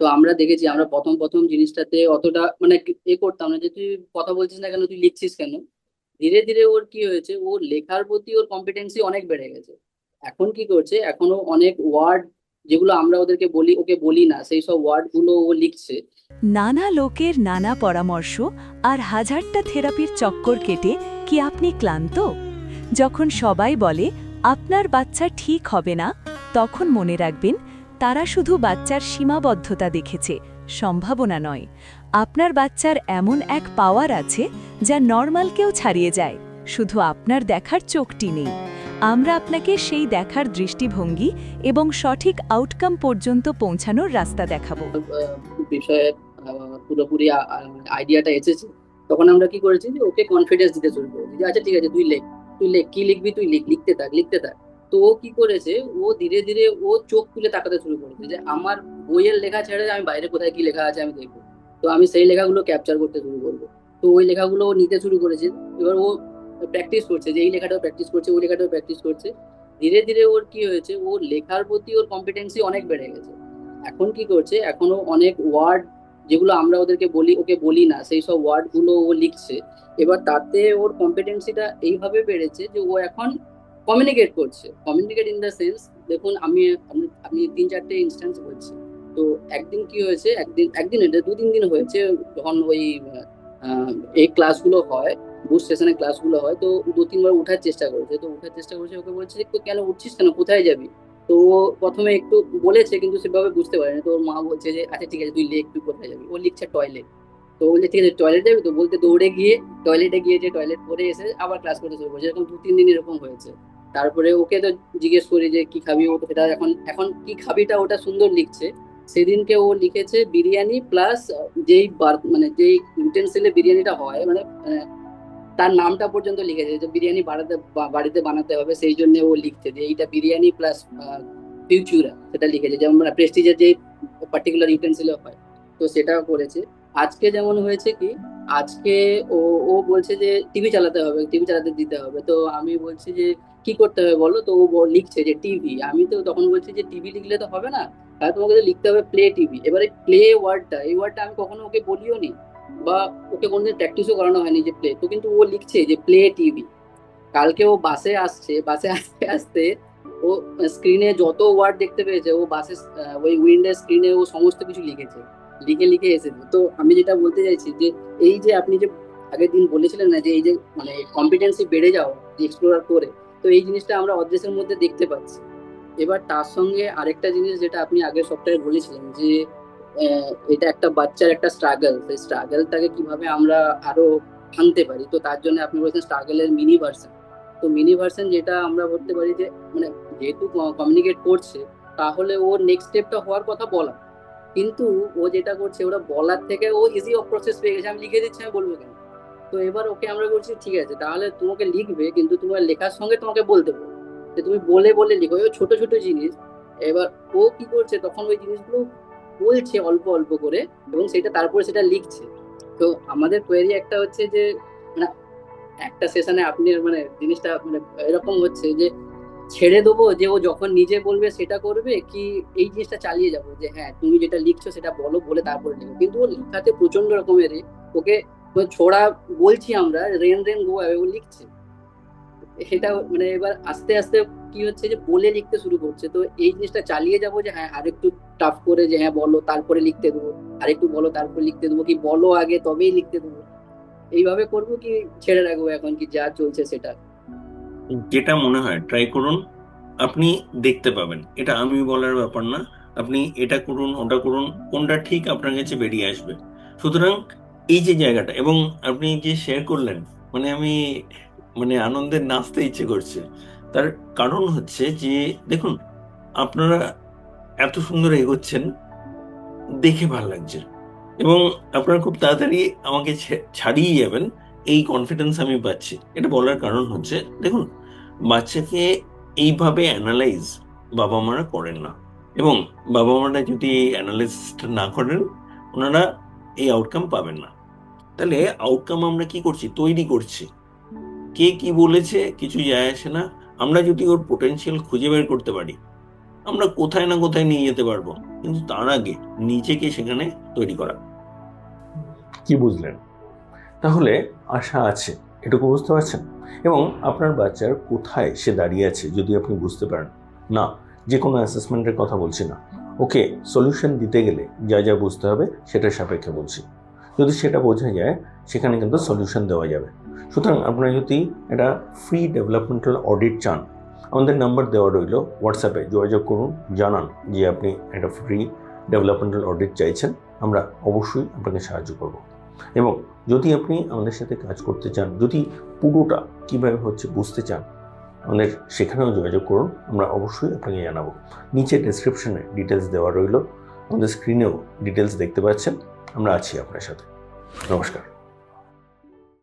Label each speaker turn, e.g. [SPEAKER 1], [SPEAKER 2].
[SPEAKER 1] তো আমরা দেখেছি, আমরা প্রথম প্রথম জিনিসটাতে অতটা মানে করতাম না যে তুই কথা বলছিস না কেন, তুই লিখছিস কেন। ধীরে ধীরে ওর কি হয়েছে, ওর লেখার প্রতি ওর কম্পিটেন্সি অনেক বেড়ে গেছে। এখন কি করছে, এখনো অনেক ওয়ার্ড যেগুলো আমরা ওদেরকে বলি, ওকে বলি না, সেই সব ওয়ার্ড গুলো ও লিখছে।
[SPEAKER 2] নানা লোকের নানা পরামর্শ আর হাজারটা থেরাপির চক্কর কেটে কি আপনি ক্লান্ত? যখন সবাই বলে আপনার বাচ্চা ঠিক হবে না, তখন মনে রাখবেন তারা শুধু বাচ্চার সীমাবদ্ধতা দেখেছে, সম্ভাবনা নয়। আপনার বাচ্চার এমন এক পাওয়ার আছে যা নর্মালকেও ছাড়িয়ে যায়, শুধু আপনার দেখার চোখটি নেই। আমরা আপনাকে সেই দেখার দৃষ্টিভঙ্গি এবং সঠিক আউটকাম পর্যন্ত পৌঁছানোর রাস্তা দেখাবো।
[SPEAKER 1] বিষয়ে পুরোপুরি আইডিয়াটা এসেছে, তখন আমরা কি করেছি যে ওকে কনফিডেন্স দিতে শুরু করেছি যে আচ্ছা ঠিক আছে, তুই লেখ, তুই লেখ, কি লিখবি তুই লিখ, লিখতে থাক, লিখতে থাক। তো ও কি করেছে, ও ধীরে ধীরে ও চোখ তুলে তাকাতে শুরু করেছে যে আমার বইয়ের লেখা ছেড়ে আমি বাইরে কোথায় কি লেখা আছে আমি দেখবো। তো আমি সেই লেখাগুলো ক্যাপচার করতে শুরু করবো। তো ওই লেখাগুলো ও নিতে শুরু করেছে। এবার ও প্র্যাকটিস করছে, যে এই লেখাটাও প্র্যাকটিস করছে, ওই লেখাটাও প্র্যাকটিস করছে। ধীরে ধীরে ওর কি হয়েছে, ওর লেখার প্রতি ওর কম্পিটেন্সি অনেক বেড়ে গেছে। এখন কি করছে, এখনো অনেক ওয়ার্ড যেগুলো আমরা ওদেরকে বলি, ওকে বলি না, সেই সব ওয়ার্ড গুলো ও লিখছে। এবার তাতে ওর কম্পিটেন্সিটা এইভাবে বেড়েছে যে ও এখন কমিউনিকেট করছে। কমিউনিকেট ইন দ্য সেন্স, দেখুন আমি আমি তিন চারটে ইনস্ট্যান্স বলছি। তো একদিন কি হয়েছে, একদিন একদিন এটা দু তিন দিন হয়েছে, যখন ওই আহ, এই ক্লাসগুলো হয়, বুস্ট সেশনের ক্লাসগুলো হয়, তো দু তিনবার উঠার চেষ্টা করেছে। তো উঠার চেষ্টা করেছে, ওকে বলছে যে কেন উঠছিস কেন, কোথায় যাবি। তো ও প্রথমে একটু বলেছে কিন্তু সেভাবে বুঝতে পারেনি। তো ওর মা বলছে যে আচ্ছা ঠিক আছে তুই লেখ, তুই কোথায় যাবি। ও লিখছে টয়লেট। তো বলছে ঠিক আছে টয়লেট যাবি, তো বলতে দৌড়ে গিয়ে টয়লেটে গিয়ে যে টয়লেট করে এসে আবার ক্লাস করতে শুরু করছে। এরকম দু তিন দিন এরকম হয়েছে। তারপরে ওকে তো জিজ্ঞেস করি যে কি খাবি, ও তো সেটা এখন এখন কি খাবিটা ওটা সুন্দর লিখছে। সেদিনকে ও লিখেছে বিরিয়ানি প্লাস যেই মানে যেই ইউটেন্সিলে বিরিয়ানিটা হয়, মানে তার নামটা পর্যন্ত লিখেছে যে বিরিয়ানি বাড়িতে বানাতে হবে, সেই জন্য ও লিখছে যে এইটা বিরিয়ানি প্লাস ফিউচুরা, সেটা লিখেছে যেমন প্রেস্টিজের যে পার্টিকুলার ইউটেন্সিল হয়। তো সেটাও করেছে। আজকে যেমন হয়েছে কি, আজকে ও ও বলছে যে টিভি চালাতে হবে, টিভি চালাতে দিতে হবে। তো আমি বলছি যে কি করতে হবে বলো। তো ও লিখছে যে টিভি। আমি তো তখন বলছি যে টিভি লিখলে তো হবে না, তাহলে তোমাকে তো লিখতে হবে প্লে টিভি। এবারে প্লে ওয়ার্ডটা, এই ওয়ার্ডটা আমি কখনো ওকে বলিও নি, বা ওকে কোনোদিন প্র্যাকটিসও করানো হয়নি যে প্লে। তো কিন্তু ও লিখছে যে প্লে টিভি। কালকে ও বাসে আসছে, বাসে আসতে আসতে ও স্ক্রিনে যত ওয়ার্ড দেখতে পেয়েছে, ও বাসে ওই উইন্ডোর স্ক্রিনে ও সমস্ত কিছু লিখেছে, লিখে লিখে এসেছে। তো আমি যেটা বলতে চাইছি যে এই যে আপনি যে আগের দিন বলেছিলেন না যে এই যে মানে কম্পিটেন্সি বেড়ে যাওয়া এক্সপ্লোরার করে, তো এই জিনিসটা আমরা অদৃশ্যের মধ্যে দেখতে পাচ্ছি। এবার তার সঙ্গে আরেকটা জিনিস যেটা আপনি আগের সপ্তাহে বলেছিলেন যে এটা একটা বাচ্চার একটা স্ট্রাগল, সেই স্ট্রাগলটাকে কিভাবে আমরা আরো ভাঙতে পারি। তো তার জন্য আপনি বলছেন স্ট্রাগলের মিনি ভার্সন। তো মিনি ভার্সন যেটা আমরা বলতে পারি যে মানে যেহেতু কমিউনিকেট করছে, তাহলে ওর নেক্সট স্টেপটা হওয়ার কথা বলা। কিন্তু ও যেটা করছে, ওরা বলার থেকে ও ইজি অফ প্রসেস পেয়ে গেছে, আমি লিখে দিচ্ছি, আমি বলবো কেন। তো এবার ওকে আমরা বলছি ঠিক আছে তাহলে তোমাকে লিখবে, কিন্তু তোমার লেখার সঙ্গে তোমাকে বলতে হবে যে তুমি বলে বলে লিখো, ওই ছোট ছোট জিনিস। এবার ও কি করছে, তখন ওই জিনিসগুলো বলছে অল্প অল্প করে, এবং সেটা তারপরে সেটা লিখছে। তো আমাদের কোয়েরি একটা হচ্ছে যে মানে একটা সেশনে আপনি মানে জিনিসটা মানে এরকম হচ্ছে যে ছেড়ে দেবো যে ও যখন নিজে বলবে সেটা করবে, কি এই জিনিসটা চালিয়ে যাবো যে হ্যাঁ তুমি যেটা লিখছো সেটা বলো, বলে তারপরে লিখো। কিন্তু ও লেখাতে প্রচন্ড রকমের ওকে ছোড়া বলছি আমরা, রেন রেন গো ও লিখছে। সেটা মানে এবার আস্তে আস্তে কি হচ্ছে যে বলে লিখতে শুরু করছে। তো এই জিনিসটা চালিয়ে যাবো যে হ্যাঁ আরেকটু টাফ করে যে হ্যাঁ বলো তারপরে লিখতে দেবো, আরেকটু বলো তারপরে লিখতে দেবো, কি বলো আগে তবেই লিখতে দেবো, এইভাবে করবো, কি ছেড়ে রাখবো এখন কি যা চলছে সেটা।
[SPEAKER 3] যেটা মনে হয় ট্রাই করুন। আপনি দেখতে পাবেন, এটা আমি বলার ব্যাপার না। আপনি এটা করুন, ওটা করুন, কোনটা ঠিক আপনার কাছে বেরিয়ে আসবে। সুতরাং এই যে জায়গাটা, এবং আপনি যে শেয়ার করলেন, মানে আমি মানে আনন্দে নাচতে ইচ্ছে করছে। তার কারণ হচ্ছে যে দেখুন, আপনারা এত সুন্দর এগোচ্ছেন, দেখে ভালো লাগছে, এবং আপনারা খুব তাড়াতাড়ি আমাকে ছাড়িয়ে যাবেন, এই কনফিডেন্স আমি পাচ্ছি। এটা বলার কারণ হচ্ছে দেখুন, বাচ্চাকে এইভাবে অ্যানালাইজ বাবা মারা করেন না, এবং বাবা মারা যদি অ্যানালাইসিসটা না করেন, ওনারা এই আউটকাম পাবেন না। তাহলে আউটকাম আমরা কি করছি, তৈরি করছি। কে কি বলেছে কিছু যায় আসে না। আমরা যদি ওর পোটেনশিয়াল খুঁজে বের করতে পারি, আমরা কোথায় না কোথায় নিয়ে যেতে পারবো। কিন্তু তার আগে নিজেকে সেখানে তৈরি করা।
[SPEAKER 4] কি বুঝলেন? তাহলে আশা আছে, এটুকু বুঝতে পারছেন? এবং আপনার বাচ্চার কোথায় সে দাঁড়িয়ে আছে যদি আপনি বুঝতে পারেন, না যে কোনো অ্যাসেসমেন্টের কথা বলছি না, ওকে সলিউশন দিতে গেলে যা যা বুঝতে হবে সেটার সাপেক্ষে বলছি, যদি সেটা বোঝা যায় সেখানে কিন্তু সলিউশন দেওয়া যাবে। সুতরাং আপনারা যদি একটা ফ্রি ডেভেলপমেন্টাল অডিট চান, আমাদের নাম্বার দেওয়া রইল, হোয়াটসঅ্যাপে যোগাযোগ করুন, জানান যে আপনি একটা ফ্রি ডেভেলপমেন্টাল অডিট চাইছেন, আমরা অবশ্যই আপনাকে সাহায্য করব। এবং যদি আপনি আমাদের সাথে কাজ করতে চান, যদি পুরোটা কীভাবে হচ্ছে বুঝতে চান, আমাদের সেখানেও যোগাযোগ করুন, আমরা অবশ্যই আপনাকে জানাবো। নিচে ডেসক্রিপশনে ডিটেলস দেওয়া রইল, আমাদের স্ক্রিনেও ডিটেলস দেখতে পাচ্ছেন। আমরা আছি আপনার সাথে। নমস্কার।